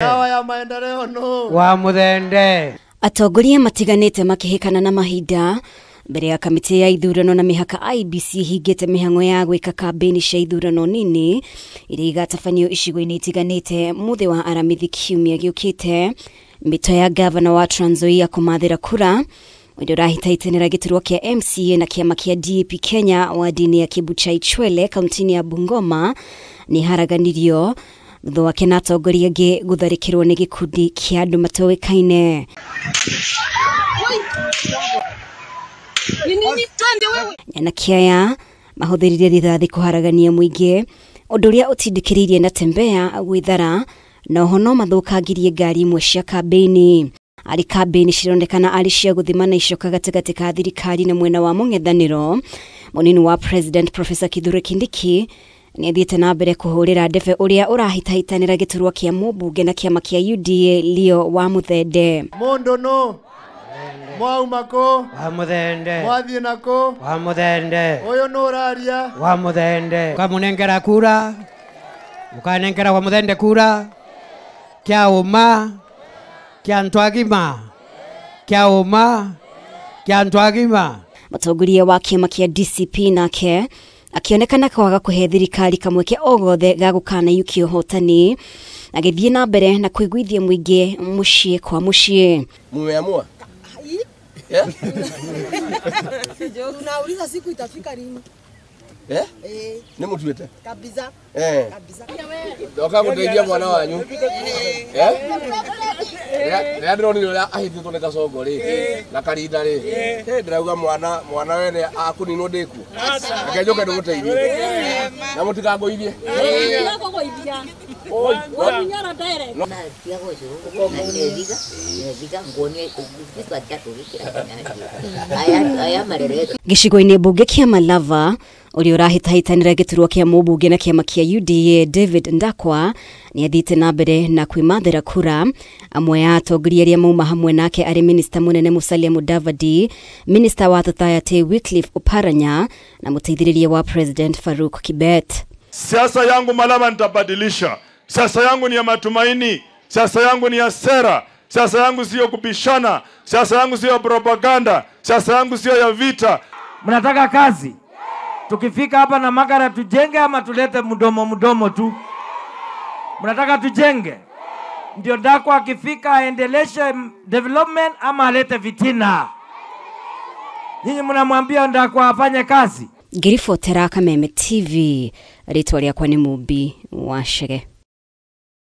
Dawa ya maendeleo no. Wa muthende. Atongoria matiganite makihikana na mahinda mbere ya kamiti ya ithurano na mihaka IBC hingite mihango ya gwika kambeni cia ithurano nini iria igatabanio icigo-ini itiganite muthi wa aramithi kiumia giukite. Mito ya gavana wa Trans Nzoia kumathira kura uria urahitaitenera giturwa kia MCA na kiama kia DAP Kenya wa dini ya Kibucha Ichwele kauntini ya Bungoma ni haraganirio thutha wake na atongoria angi gutharikirwo ni gikundi kia andu matoekaine. Na kiaya mahuthiririe rithathi kuharagania muingi undu uria utindikiririe na tembea gwithara na hono mathukangirie ngari imwe cia kambeni. Ari kambeni cirondekana ari cia guthimana icoka gatigati ka thirikari na mwena wa mung'ethaniro. Munini wa President Professor Kithure Kindiki ni athiete na mbere kuhurira ndebe uria urahitahitanira giturwa kia mubunge na kiama kia UDA Leo wa Muthende. Mondo no. Mwaumako Wa muthende. Mwathie nako Wa muthende. Oyo no raria Wa muthende. Kamunengera kura. Mukanengera wa muthende kura. Kia uma. Kia ntwagima. Kia uma. Kia ntwagima. Mutongoria wa kiama kia DCP nake akionekana kwaga kuhe thirikari kamweke ogothe ga gukana yuki uhotani agithie na mbere na kuiguithia muingi mucie kwa mucie. Mumeamua? Tunauliza siku itafika lini? Ni mutuete? Kabisa. Kabisa. Doka kuteithia mwana wanyu. Nä ndä ronire å rä a ahithätwo nä gacongo rä na karinda rä ndärauga mwana wene akuninwo ndä ku reke njå ke ndå må teithie na må tikangå ithie gicigo-ini mbunge kia Malava uria urahitahitanira giturwa kia mubunge na kiama kia UDA David Ndakwa ni athiite na mbere na kwimathira kura. Amwe ya atongoria aria mauma hamwe nake ari minister munene Musalia Mudavadi, minister wa Society Wycliffe Oparanya na muteithiriria wa President Faruk Kibet. Siasa yangu Malava nitabadilisha. Siasa yangu ni ya matumaini. Siasa yangu ni ya sera. Siasa yangu sio kupishana. Siasa yangu sio propaganda. Siasa yangu sio ya vita. Mnataka kazi? Tukifika hapa na Magara tujenge ama tulete mdomo tu? Mnataka tujenge? Ndio Ndakwa akifika aendeleshe development ama alete vitina? Nyinyi mnamwambia Ndakwa afanye kazi? Ngiribotera Kameme TV, ritwa riakwa ni Mubi wa Shege.